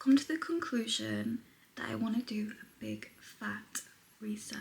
come to the conclusion that I want to do a big fat reset.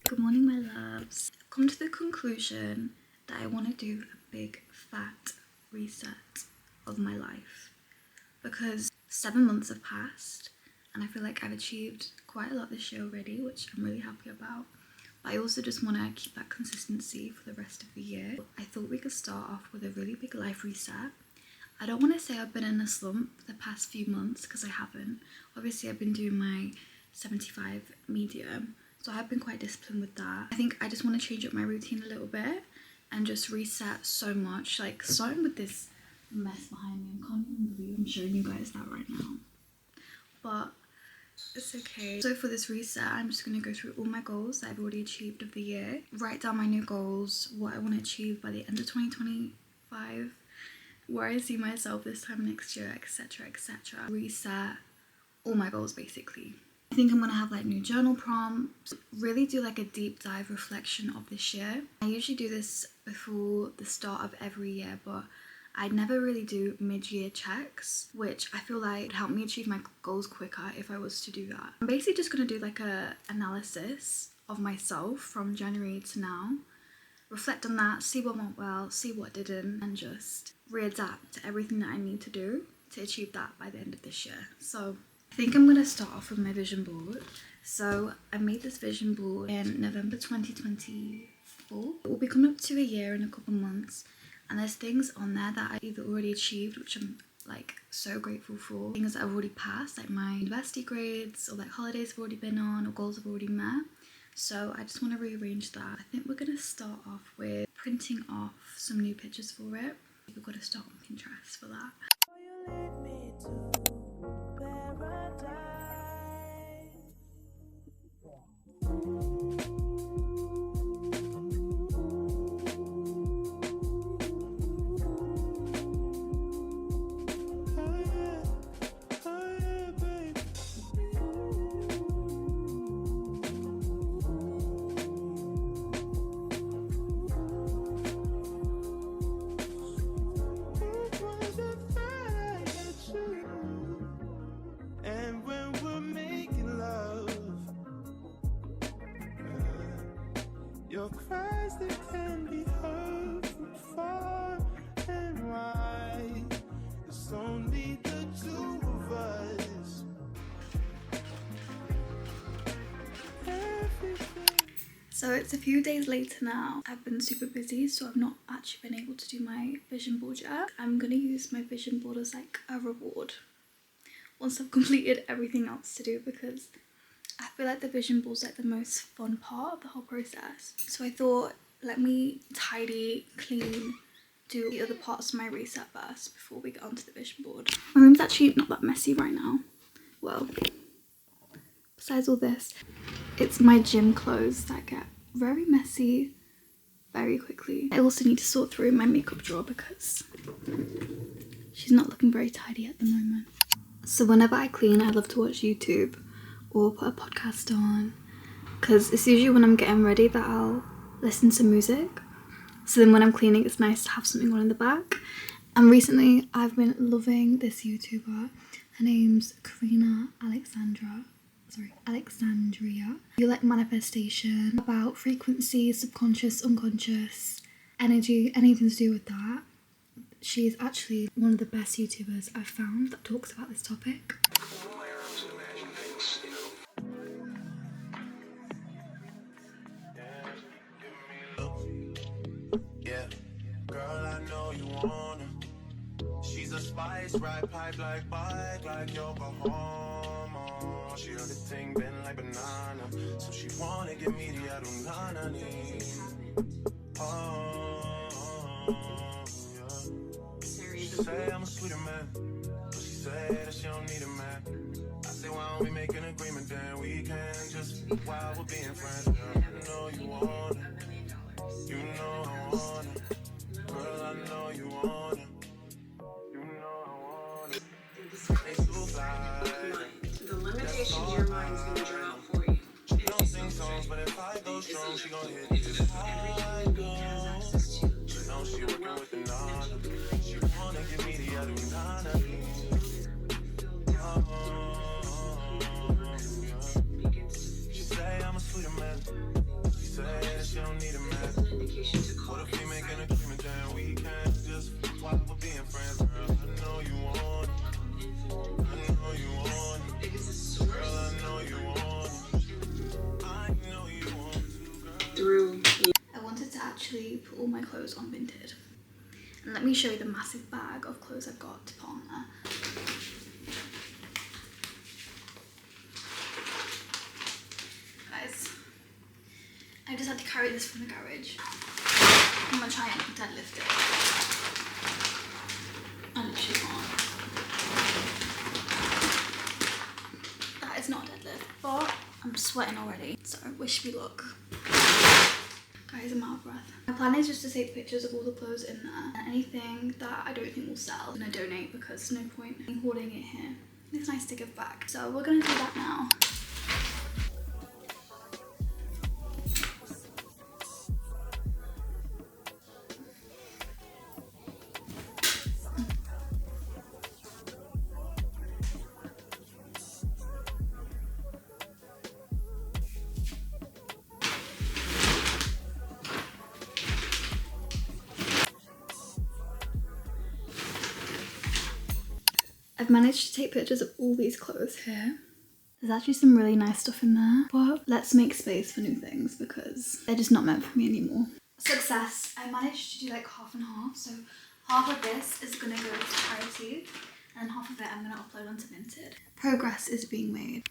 Good morning, my loves. I've come to the conclusion that I want to do a big fat reset of my life because 7 months have passed and I feel like I've achieved quite a lot this year already, which I'm really happy about. But I also just want to keep that consistency for the rest of the year. I thought we could start off with a really big life reset. I don't want to say I've been in a slump the past few months because I haven't. Obviously, I've been doing my 75 medium. So I've been quite disciplined with that. I think I just want to change up my routine a little bit and just reset so much. Like starting with this mess behind me. I can't even believe I'm showing you guys that right now. But it's okay. So for this reset, I'm just going to go through all my goals that I've already achieved of the year. Write down my new goals, what I want to achieve by the end of 2025, where I see myself this time next year, etc, etc. Reset all my goals basically. I think I'm going to have like new journal prompts, really do like a deep dive reflection of this year. I usually do this before the start of every year, but I never really do mid-year checks, which I feel like would help me achieve my goals quicker if I was to do that. I'm basically just going to do like a analysis of myself from January to now, reflect on that, see what went well, see what didn't, and just readapt to everything that I need to do to achieve that by the end of this year. So I think I'm going to start off with my vision board. So I made this vision board in November 2024. It will be coming up to a year in a couple months. And there's things on there that I either already achieved, which I'm like so grateful for. Things that I've already passed, like my university grades, or like holidays I've already been on, or goals I've already met. So I just want to rearrange that. I think we're going to start off with printing off some new pictures for it. We've got to start on Pinterest for that. Your cries that can be heard from far and wide. It's only the two of us. So it's a few days later now. I've been super busy, so I've not actually been able to do my vision board yet. I'm gonna use my vision board as like a reward once I've completed everything else to do, because I feel like the vision board's like the most fun part of the whole process. So I thought, let me tidy, clean, do the other parts of my reset first before we get onto the vision board. My room's actually not that messy right now. Well, besides all this, it's my gym clothes that get very messy very quickly. I also need to sort through my makeup drawer because she's not looking very tidy at the moment. So whenever I clean, I love to watch YouTube or put a podcast on, because it's usually when I'm getting ready that I'll listen to music. So then when I'm cleaning, it's nice to have something on in the back. And recently I've been loving this YouTuber. Her name's Alexandria. You like manifestation, about frequency, subconscious, unconscious, energy, anything to do with that. She is actually one of the best YouTubers I've found that talks about this topic. Yeah, girl, I know you wanna. She's a spice, ride pipe like bike, like Yokohama. She heard the thing bend like banana, so she wanna give me the adunana. Oh, yeah. She say I'm a sweeter man, but she say that she don't need a man. I say why don't we make an agreement, then we can just while we're being friends. Girl, I know you want it, you know I want it. Girl, I know you want it, you know I want it. They too fly. The limitations your mind's gonna draw out for you. She don't sing songs, but if I go strong, she gon' hit this high goal. She know she working with the nana. She wanna give me the other nana. She say I'm a sweeter man. She say that she don't need a man. What if we make an agreement, then we can just while we're being friends, girl? I know you want it. I know you want it. Girl, I know you want it. I know you want to, girl. Through I wanted to actually put all my clothes on Vinted. And let me show you the massive bag of clothes I've got to put on there. Guys, I just had to carry this from the garage. I'm gonna try and deadlift it. I literally can't. That is not a deadlift, but I'm sweating already, so wish me luck. Guys, I'm out of breath. My plan is just to take pictures of all the clothes in there, and anything that I don't think will sell, I'm gonna donate because there's no point in hoarding it here. It's nice to give back. So we're gonna do that now. I've managed to take pictures of all these clothes here. There's actually some really nice stuff in there, but let's make space for new things because they're just not meant for me anymore. Success! I managed to do like half and half, so half of this is gonna go to charity and half of it I'm gonna upload onto Vinted. Progress is being made.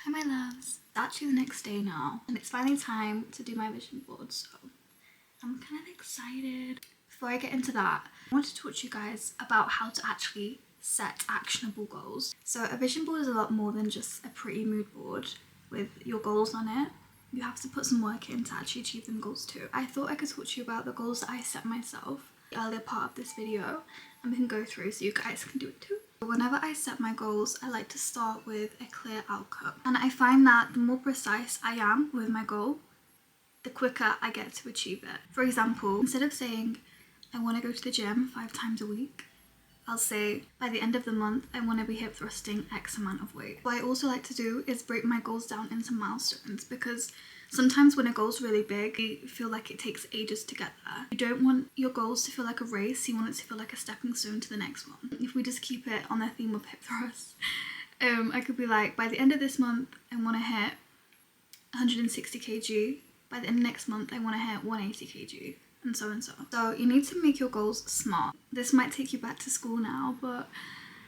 Hi my loves! It's actually the next day now and it's finally time to do my vision board, so I'm kind of excited. Before I get into that, I want to talk to you guys about how to actually set actionable goals. So a vision board is a lot more than just a pretty mood board with your goals on it. You have to put some work in to actually achieve them goals too. I thought I could talk to you about the goals that I set myself in the earlier part of this video and we can go through so you guys can do it too. Whenever I set my goals, I like to start with a clear outcome. And I find that the more precise I am with my goal, the quicker I get to achieve it. For example, instead of saying I want to go to the gym 5 times a week, I'll say by the end of the month I want to be hip thrusting X amount of weight. What I also like to do is break my goals down into milestones because sometimes when a goal's really big, you feel like it takes ages to get there. You don't want your goals to feel like a race, you want it to feel like a stepping stone to the next one. If we just keep it on the theme of hip thrusts, I could be like, by the end of this month I want to hit 160 kg, by the end of next month I want to hit 180 kg. And so and so. So you need to make your goals smart. This might take you back to school now, but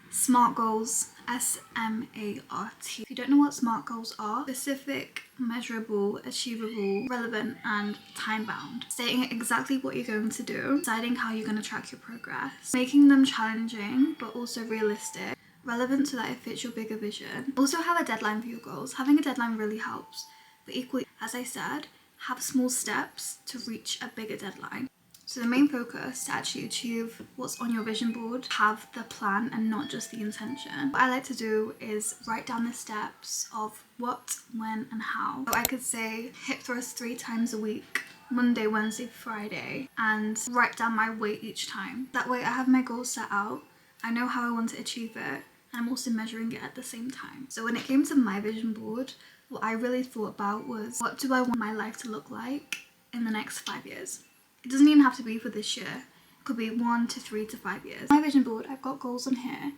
SMART goals, S-M-A-R-T. If you don't know what SMART goals are, specific, measurable, achievable, relevant, and time-bound. Stating exactly what you're going to do, deciding how you're going to track your progress, making them challenging, but also realistic, relevant so that it fits your bigger vision. Also have a deadline for your goals. Having a deadline really helps, but equally, as I said, have small steps to reach a bigger deadline. So the main focus to actually achieve what's on your vision board, have the plan and not just the intention. What I like to do is write down the steps of what, when and how. So I could say hip thrust 3 times a week Monday, Wednesday, Friday, and write down my weight each time. That way I have my goals set out, I know how I want to achieve it, and I'm also measuring it at the same time. So when it came to my vision board, what I really thought about was, what do I want my life to look like in the next 5 years? It doesn't even have to be for this year. It could be 1 to 3 to 5 years. My vision board, I've got goals on here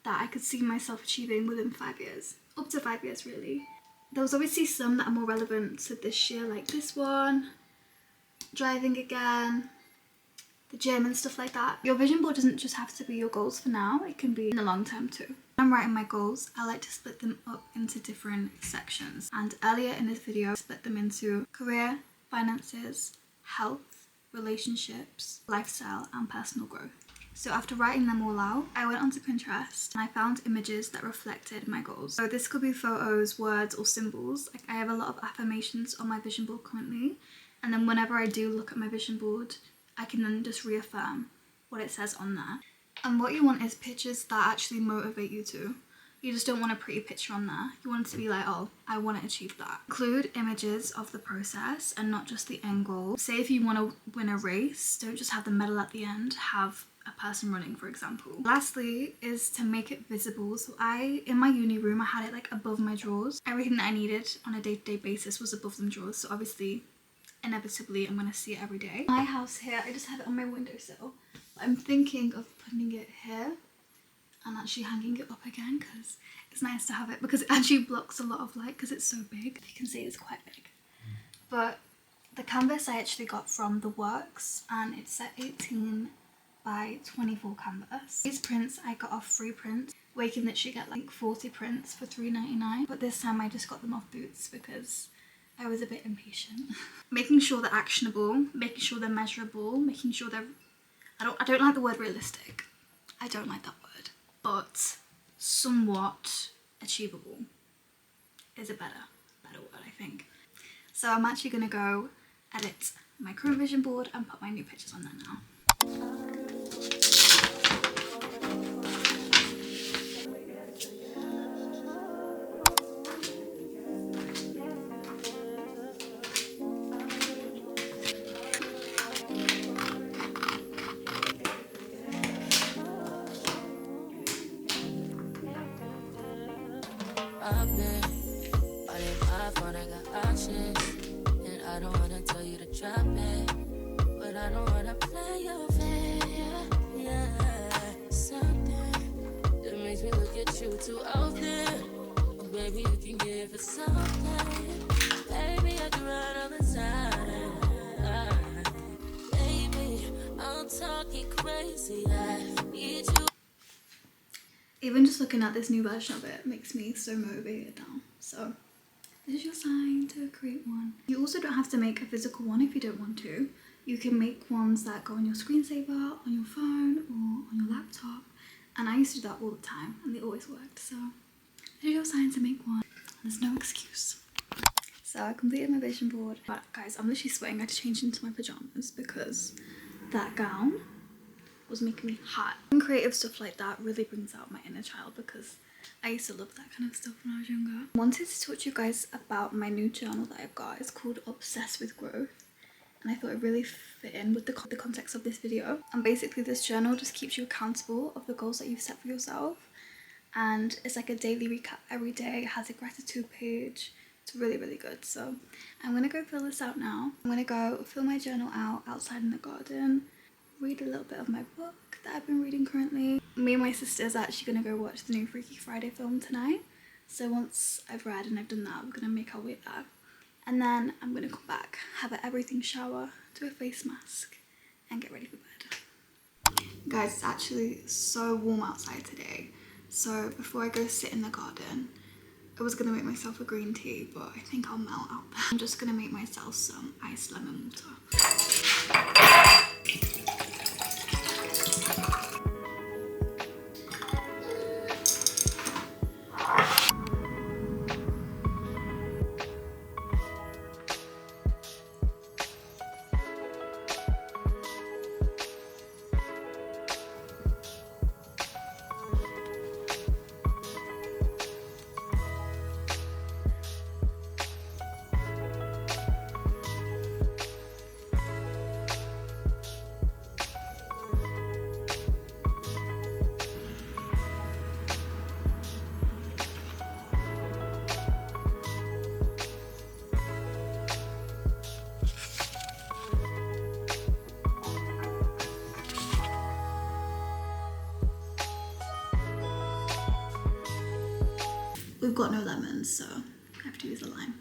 that I could see myself achieving within 5 years. Up to 5 years, really. There was obviously some that are more relevant to this year, like this one, driving again, the gym and stuff like that. Your vision board doesn't just have to be your goals for now, it can be in the long term too. When I'm writing my goals, I like to split them up into different sections. And earlier in this video, I split them into career, finances, health, relationships, lifestyle, and personal growth. So after writing them all out, I went onto Pinterest and I found images that reflected my goals. So this could be photos, words, or symbols. Like, I have a lot of affirmations on my vision board currently, and then whenever I do look at my vision board, I can then just reaffirm what it says on there. And what you want is pictures that actually motivate you to. You just don't want a pretty picture on there. You want it to be like, oh, I want to achieve that. Include images of the process and not just the end goal. Say if you want to win a race, don't just have the medal at the end, have a person running, for example. Lastly is to make it visible. So in my uni room, I had it like above my drawers. Everything that I needed on a day-to-day basis was above them drawers. So obviously, inevitably, I'm going to see it every day. My house here, I just have it on my windowsill. I'm thinking of putting it here and actually hanging it up again, because it's nice to have it, because it actually blocks a lot of light because it's so big. You can see it's quite big. But the canvas I actually got from The Works, and it's at 18 by 24 canvas. These prints I got off free prints, where you can literally get like 40 prints for $3.99. But this time I just got them off Boots because I was a bit impatient. Making sure they're actionable, making sure they're measurable, making sure they're... I don't like the word realistic. I don't like that word. But somewhat achievable is a better word, I think. So I'm actually going to go edit my current vision board and put my new pictures on there now. I've been all in my phone, I got options, and I don't wanna tell you to drop it, but I don't wanna play your fair, yeah. Something that makes me look at you too often. Oh, baby, you can give it something. Baby, I do right all the time. Baby, I'm talking crazy. I need you. Even just looking at this new version of it makes me so motivated now. So this is your sign to create one. You also don't have to make a physical one if you don't want to. You can make ones that go on your screensaver, on your phone, or on your laptop. And I used to do that all the time and they always worked. So this is your sign to make one. There's no excuse. So I completed my vision board. But guys, I'm literally sweating. I had to change into my pajamas because that gown was making me hot. And creative stuff like that really brings out my inner child, because I used to love that kind of stuff when I was younger. I wanted to talk to you guys about my new journal that I've got. It's called Obsessed with Growth, and I thought it really fit in with the context of this video. And basically this journal just keeps you accountable of the goals that you've set for yourself, and it's like a daily recap every day. It has a gratitude page. It's really, really good. So I'm gonna go fill this out now. I'm gonna go fill my journal out outside in the garden, read a little bit of my book that I've been reading currently. Me and my sister's actually gonna go watch the new Freaky Friday film tonight. So once I've read and I've done that, we're gonna make our way there. And then I'm gonna come back, have an everything shower, do a face mask, and get ready for bed. Guys, it's actually so warm outside today. So before I go sit in the garden, I was gonna make myself a green tea, but I think I'll melt out there. I'm just gonna make myself some iced lemon water. we've got no lemons, so I have to use a lime.